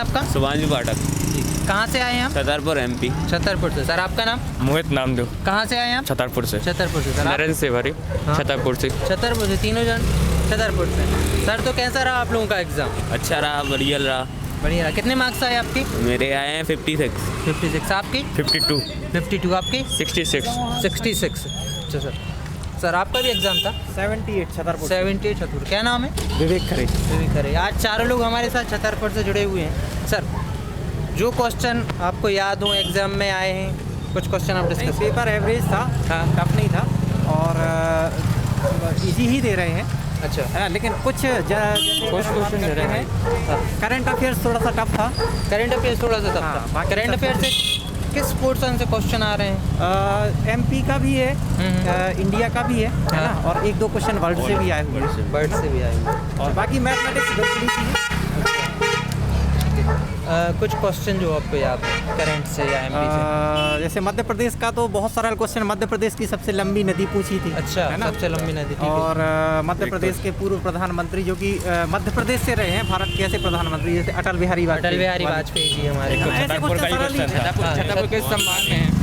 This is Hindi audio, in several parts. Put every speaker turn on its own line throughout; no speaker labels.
आपका?
सुभांशु पाठक।
कहाँ से आए हैं आप?
छतरपुर MP।
छतरपुर से। सर आपका नाम?
मोहित नामदेव।
कहाँ से आए हैं आप?
छतरपुर से।
छतरपुर से। सर
नरेंद्र सेवारी।
हाँ।
छतरपुर से।
छतरपुर से, तीनों जन छतरपुर से। सर तो कैसा रहा आप लोगों का एग्ज़ाम?
अच्छा रहा, बढ़िया रहा।
बढ़िया रहा। कितने मार्क्स आए आपके?
मेरे आए हैं 56।
56। आपके?
52।
52। आपके?
66।
66। अच्छा सर। सर आपका भी एग्ज़ाम था?
78 छतरपुर।
78 छतरपुर। क्या नाम है?
विवेक खरे।
विवेक खरे। आज चारों लोग हमारे साथ छतरपुर से जुड़े हुए हैं। सर जो क्वेश्चन आपको याद हो एग्ज़ाम में आए हैं, कुछ क्वेश्चन आप डिस्कस।
पेपर एवरेज था,
हाँ।
टफ नहीं था और इजी ही दे रहे हैं।
अच्छा।
है, लेकिन कुछ क्वेश्चन दे रहे हैं। करंट अफेयर्स थोड़ा सा टफ था।
करंट अफेयर्स थोड़ा सा
हाँ,
टफ था।
बाकी
करंट
सब
अफेयर से किस पोर्शन से क्वेश्चन आ रहे हैं?
MP का भी है, इंडिया का भी है ना,
हाँ।
और एक दो क्वेश्चन वर्ल्ड से भी आए हुए हैं।
वर्ड से भी आए हुए हैं।
और बाकी मैथमेटिक्स बेसिकली है।
कुछ क्वेश्चन जो आपको याद है करंट से या MP से?
जैसे मध्य प्रदेश का तो बहुत सारा क्वेश्चन, मध्य प्रदेश की सबसे लंबी नदी पूछी थी।
अच्छा,
है ना?
सबसे लंबी नदी। ठीक है।
और मध्य प्रदेश के पूर्व प्रधानमंत्री जो कि मध्य प्रदेश से रहे हैं, भारत के ऐसे प्रधानमंत्री जैसे अटल बिहारी वाजपेयी।
अटल बिहारी वाजपेयी जी हमारे।
ऐसे कुछ सरल ही है।
छतरपुर किस संभाग में है?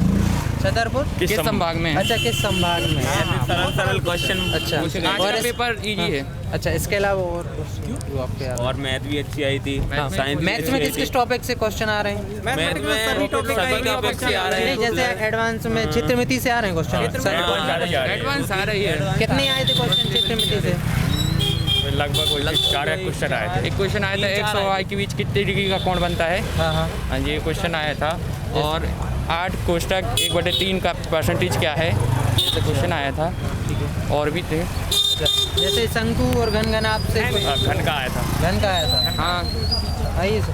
छतरपुर
किस संभाग में है?
अच्छा, किस संभाग में?
सरल सरल क्वेश्चन।
अच्छा।
आज का पेपर इजी है।
अच्छा, इसके अलावा और question जो आपको याद है?
और मैथ भी अच्छी आई थी। साइंस
मैथ्स में किस किस टॉपिक से क्वेश्चन आ रहे हैं?
मैथमेटिक्स में सभी टॉपिक
सभी टॉपिक से आ रहे
नहीं,
हैं।
जैसे एडवांस में चित्रमिति से आ रहे हैं क्वेश्चन।
एडवांस आ रही है।
कितने आए थे क्वेश्चन चित्रमिति से?
लगभग 4 क्वेश्चन आए थे। एक क्वेश्चन आया था 100 y के बीच कितने डिग्री का कोण बनता है।
हाँ हाँ।
हाँ, ये क्वेश्चन आया था। और 8 कोष्टक 1/3 का परसेंटेज क्या है, ऐसे क्वेश्चन आया था।
ठीक है।
और भी थे।
जैसे शंकु और घन आपसे
घन का आया था।
घन का आया था।
हाँ,
आइए सर।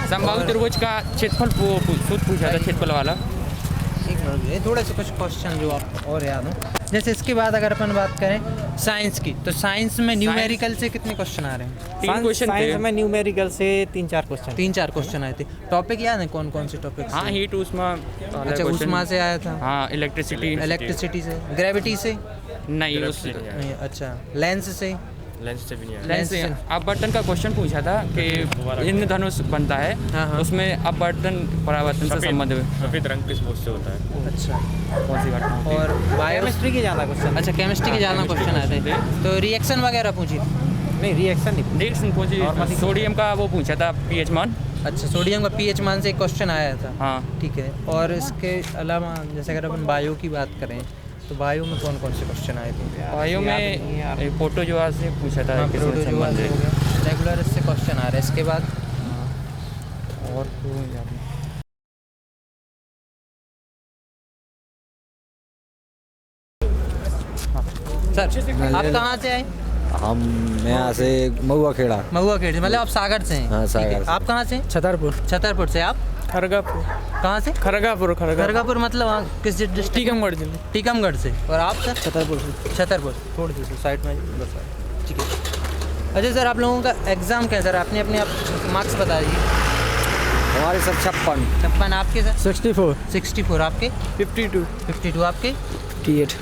समबाहु त्रिभुज का क्षेत्रफल सूत्र पूछा था, क्षेत्रफल वाला।
एक मिनट, ये थोड़े से कुछ क्वेश्चन जो आपको और याद हो। जैसे इसके बाद अगर अपन बात करें साइंस की, तो साइंस में न्यूमेरिकल से कितने क्वेश्चन आ रहे हैं?
3 क्वेश्चन थे।
साइंस में न्यूमेरिकल से 3-4 क्वेश्चन।
3-4 क्वेश्चन आए थे। टॉपिक याद है कौन कौन से टॉपिक?
हाँ, हीट ऊष्मा।
अच्छा, ऊष्मा से आया था।
हाँ, इलेक्ट्रिसिटी
से, ग्रेविटी से
नहीं, उससे
नहीं। अच्छा, लेंस से?
लेंस से भी नहीं
लेंस
लेंस से
से।
अपवर्तन का क्वेश्चन पूछा था कि इंद्रधनुष बनता है।
हाँ, हाँ।
उसमें अपवर्तन परावर्तन से संबंध है।
सफेद रंग किस बोझ से होता है?
अच्छा।
कौन सी घटना होती है?
और बायो?
केमिस्ट्री के ज़्यादा क्वेश्चन।
अच्छा, केमिस्ट्री के ज़्यादा क्वेश्चन आए थे। तो रिएक्शन वगैरह पूछी थी?
नहीं, रिएक्शन नहीं।
रिएक्शन पूछी। सोडियम का वो पूछा था, pH मान।
अच्छा, सोडियम का pH मान से एक क्वेश्चन आया था।
हाँ।
ठीक है। और इसके अलावा जैसे अगर अपन बायो की बात करें तो बायो में कौन कौन से क्वेश्चन आए थे?
वायु में फोटोजोआ से पूछा था।
हाँ,
किसमें
प्रोटोजोआ
संबंध
से
है?
हो गया। रेगुलर इससे क्वेश्चन आ रहे हैं। इसके बाद
और तो याद नहीं।
सर आप कहाँ से आए?
मैं यहाँ से महुआ खेड़ा।
महुआ खेड़ी, मतलब आप सागर से हैं?
हाँ,
ठीक है।
सागर से।
आप कहाँ से?
छतरपुर।
छतरपुर से। आप
खरगापुर।
कहाँ से?
खरगापुर।
खरगापुर मतलब वहाँ किस डिस्ट्रिक्ट?
टीकमगढ़ जिले।
टीकमगढ़ से। और आप सर?
छतरपुर से।
छतरपुर। थोड़ी सी साइड में बस। ठीक है। अच्छा सर, आप लोगों का एग्ज़ाम क्या है सर? आपने अपने आप मार्क्स बता दीजिए।
हमारे सब 56।
56 आपके सर?
64।
64 आपके?
52।
52 आपके?
58।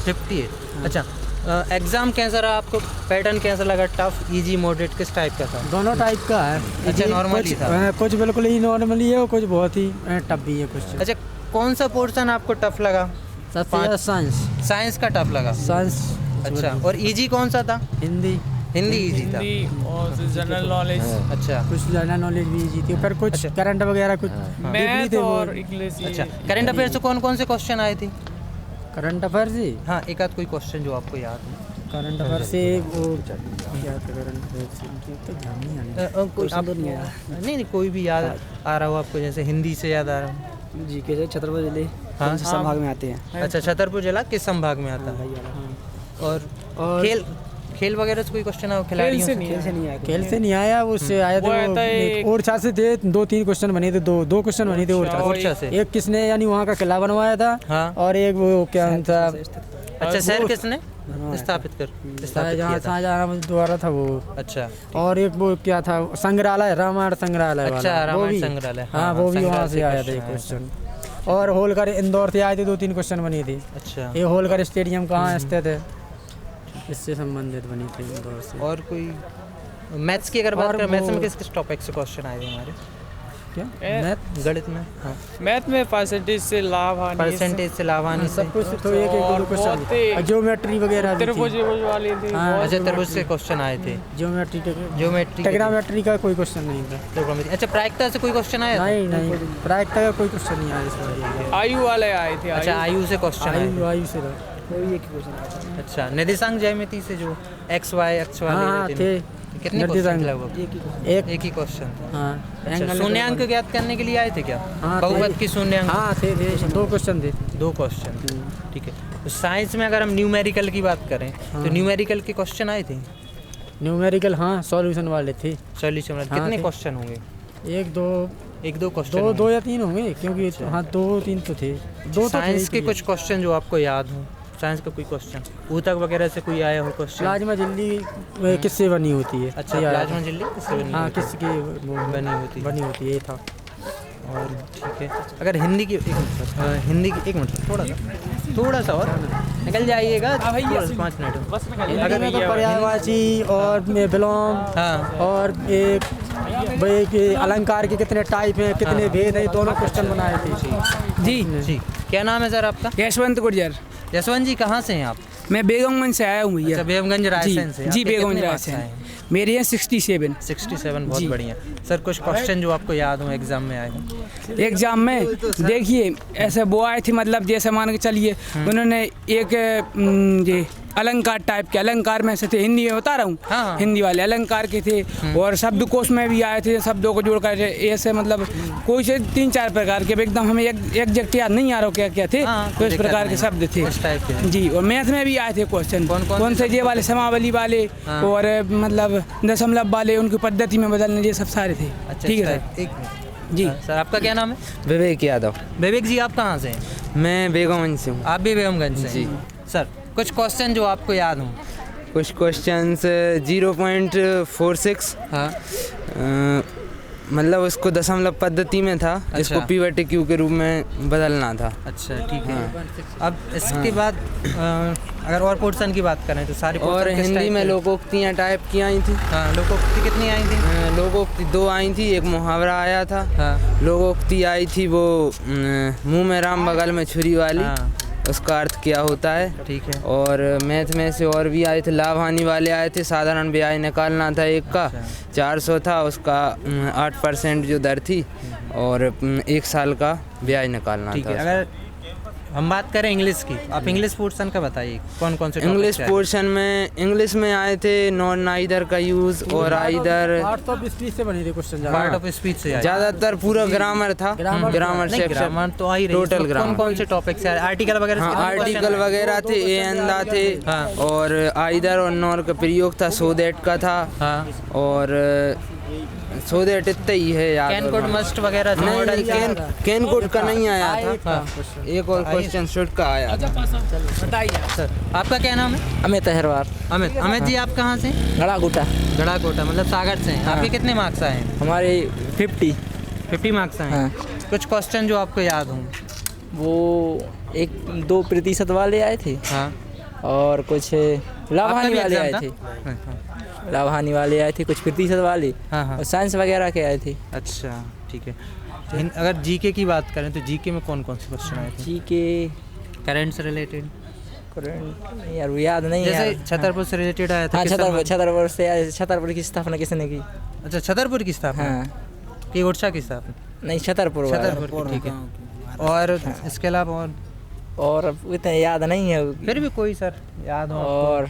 58। अच्छा, एग्ज़ाम कैसा रहा आपको? पैटर्न कैसा लगा? टफ, इजी, मॉडरेट, किस टाइप का था?
दोनों टाइप का है।
अच्छा, नॉर्मली था।
कुछ बिल्कुल ही नॉर्मली है और कुछ बहुत ही टफ भी है कुछ।
अच्छा, कौन सा पोर्शन आपको टफ लगा?
साइंस।
साइंस का टफ लगा।
साइंस।
अच्छा, और इजी कौन सा था?
हिंदी।
हिंदी इजी था।
और जनरल नॉलेज।
अच्छा।
कुछ जनरल नॉलेज भी इजी थी, फिर कुछ
अच्छा।
करंट वगैरह कुछ
मैथ और इंग्लिश।
अच्छा, करंट अफेयर से कौन कौन से क्वेश्चन आए थे?
करंट अफेयर से।
हाँ, एक आध कोई क्वेश्चन जो आपको याद हो।
करंट अफेयर से वो क्या था? करंट अफेयर से तो ध्यान नहीं आने।
कोई आप नहीं, कोई भी याद आ रहा हो आपको, जैसे हिंदी से याद आ रहा हो?
जीके से छतरपुर जिले
हाँ।
कौन से संभाग में आते हैं?
अच्छा, छतरपुर जिला किस संभाग में आता है? और खेल वगैरह से कोई क्वेश्चन आया? खिलाड़ियों से?
खेल से नहीं आया, उससे आया थे। ओरछा से थे 2-3 क्वेश्चन बने थे। दो क्वेश्चन बने थे
ओरछा से।
एक किसने यानी वहाँ का किला बनवाया था।
हाँ।
और एक वो क्या था?
अच्छा, शहर किसने स्थापित किया था?
शाहजहां द्वारा था वो।
अच्छा।
और एक वो क्या था? संग्रहालय, रामायण संग्रहालय।
अच्छा, रामायण संग्रहालय।
हाँ, वो भी वहाँ से आया था एक क्वेश्चन। और होलकर इंदौर से आए थे, 2-3 क्वेश्चन बने थे।
अच्छा।
ये होलकर स्टेडियम कहाँ स्थित है, इससे संबंधित बनी थी इंदौर से।
और कोई मैथ्स की अगर बात
और
करें, मैथ्स में
वो-
किस किस टॉपिक से क्वेश्चन आए थे हमारे?
क्या
मैथ गणित में? हाँ,
मैथ में परसेंटेज से लाभ हानि
परसेंटेज से लाभानी से।
सब कुछ तो एक एक दो क्वेश्चन, ज्योमेट्री वगैरह भी थी।
त्रिभुज वाली थी।
हाँ,
अच्छा, त्रिभुज से क्वेश्चन आए थे।
ज्योमेट्री
ज्योमेट्री,
टेग्रामेट्री का कोई क्वेश्चन नहीं था।
ट्रिग्नोमेट्री। अच्छा, प्रायिकता से कोई क्वेश्चन आया था?
नहीं प्रायिकता का कोई क्वेश्चन नहीं आया इस बार।
आयु वाले आए थे।
अच्छा, आयु से क्वेश्चन आए थे।
आयु से कोई एक क्वेश्चन।
अच्छा, निर्देशांक ज्यामिति से जो एक्स वाई
हाँ थे।
कितने क्वेश्चन लगभग? एक ही क्वेश्चन था।
हाँ,
अच्छा, शून्यांक ज्ञात करने के लिए आए थे क्या?
हाँ,
बहुपद
थे।
की शून्यांक?
हाँ थे 2 क्वेश्चन थे।
2 क्वेश्चन, ठीक है। तो साइंस में अगर हम न्यूमेरिकल की बात करें तो न्यूमेरिकल के क्वेश्चन आए थे?
न्यूमेरिकल हाँ, सॉल्यूशन वाले थे।
सॉल्यूशन
हाँ,
कितने
थे।
क्वेश्चन होंगे?
1-2
क्वेश्चन?
2 या 3 होंगे, क्योंकि हाँ 2-3 तो थे। 2 तो
साइंस के कुछ क्वेश्चन जो आपको याद हो, साइंस का कोई क्वेश्चन ऊतक वगैरह से कोई आया हो क्वेश्चन?
प्लाज्मा झिल्ली किससे बनी होती है?
अच्छा,
ये आया
प्लाज्मा
था।
झिल्ली किससे बनी
हाँ,
होती है?
किसकी
बनी होती है।
ये था।
और ठीक है, अगर हिंदी की हिंदी की 1 मिनट, थोड़ा सा और निकल जाइएगा, 5 मिनट बस।
हिंदी में तो पर्यायवाची और विलोम
हाँ,
और एक भाई के अलंकार के कितने टाइप हैं, कितने भेद हैं, दोनों क्वेश्चन बनाए थे।
जी। क्या नाम है सर आपका?
यशवंत गुर्जर।
यशवंत जी, कहाँ से हैं आप?
मैं बेगमगंज से आया हूँ भैया।
अच्छा, बेगमगंज रायसेन से।
जी
आपके
बेगमगंज
कितने मार्क्स
रायसेन।
आए हैं?
मेरे यहाँ 67।
67, बहुत
जी।
बढ़िया। सर, कुछ क्वेश्चन जो आपको याद हो एग्जाम में आए हो?
एग्जाम में देखिए ऐसे वो आए थे, मतलब जैसे मान के चलिए उन्होंने एक ये अलंकार टाइप के, अलंकार में से थे, हिंदी में बता रहा हूँ।
हाँ।
हिंदी वाले अलंकार के थे और शब्दकोश में भी आए थे, शब्दों को जोड़कर ऐसे, मतलब कोई से 3-4 प्रकार के, एकदम हमें एग्जैक्ट याद नहीं आ रहा क्या क्या थे।
हाँ,
तो इस प्रकार के शब्द थे
इस टाइप के।
जी। और मैथ में भी आए थे क्वेश्चन।
कौन
से ये वाले समावली वाले
हाँ।
और मतलब दशमलव वाले, उनकी पद्धति में बदलने, ये सब सारे थे।
अच्छा,
ठीक है
इस टाइप।
सर।
एक मिनट
जी।
सर, आपका क्या नाम है?
विवेक यादव।
विवेक जी, आप कहाँ से हैं?
मैं बेगमगंज से हूँ।
आप भी बेगमगंज से?
जी।
सर, कुछ क्वेश्चन जो आपको याद हो?
कुछ क्वेश्चंस 0.46,
हाँ,
मतलब उसको दशमलव पद्धति में था, इसको पिवट क्यू के रूप में बदलना था।
अच्छा, ठीक है। अब इसके बाद अगर और पोर्शन की बात करें तो सारे
और
portion किस
हिंदी
type
में
के?
लोकोक्तियाँ टाइप की आई थी।
हाँ, लोकोक्ति कितनी आई थी?
लोकोक्ति 2 आई थी, एक मुहावरा आया था।
हाँ,
लोकोक्ति आई थी वो मुंह में राम बगल में छुरी वाली,
हाँ,
उसका अर्थ क्या होता है।
ठीक है।
और मैथ में से और भी आए थे, लाभ हानि वाले आए थे, साधारण ब्याज निकालना था एक का, 400 था, उसका 8% जो दर थी, और 1 साल का ब्याज निकालना
ठीक
था।
है। अगर हम बात करें इंग्लिश की, आप इंग्लिश पोर्शन का बताइए, कौन कौन से
इंग्लिश पोर्शन में इंग्लिश में आए थे नॉन नाइदर का यूज और आइदर।
पार्ट ऑफ स्पीच से बने थे क्वेश्चन।
पार्ट ऑफ स्पीच से आए?
ज्यादातर पूरा ग्रामर था, ग्रामर
नहीं,
सेक्शन,
ग्रामर तो आ ही रही है।
टोटल
इसमें
ग्रामर।
कौन से टॉपिक से? आर्टिकल वगैरह से
हाँ,
कितने question
आर्टिकल
आए?
वगैरह थे, ए अंदा थे,
हाँ।
और आइदर और नॉर का प्रयोग था, सो दैट का था,
हाँ,
और सो दैट इतना ही है याद।
कैन कोड मस्ट वगैरह था,
नहीं,
मॉडल
कैन कोड का नहीं आया था।
हाँ।
एक और क्वेश्चन शुड का आया था।
सर, आपका क्या नाम है?
अमित अहरवार,
अमित। अमित जी, आप कहाँ से?
गड़ागुटा।
गढ़ाकोटा, मतलब सागर से हैं। आपके कितने मार्क्स आए हैं?
हमारे
50 मार्क्स आए हैं।
हाँ।
कुछ क्वेश्चन जो आपको याद हों?
वो 1-2% वाले आए थे
हाँ,
और कुछ लाभानी
आपका भी
वाले आए
एग्जाम
थे।
था? हाँ,
लाभानी वाले आए थे, कुछ प्रतिशत वाले,
हाँ, हाँ।
और साइंस वगैरह के आए थे।
अच्छा, ठीक है। अगर जीके की बात करें तो जीके में कौन कौन से क्वेश्चन आए थे?
जी के
करंट से रिलेटेड?
करंट यार वो याद नहीं
जैसे
यार।
छतरपुर से रिलेटेड आया था?
हाँ,
किस समय?
छतरपुर से आए। छतरपुर की स्थापना किसने की?
अच्छा, छतरपुर की स्थापना
हाँ,
कि ओरछा की स्थापना?
नहीं, छतरपुर वाला।
छतरपुर की, ठीक है। और इसके अलावा और
और इतना याद नहीं है।
फिर भी कोई सर याद हो आपको?
और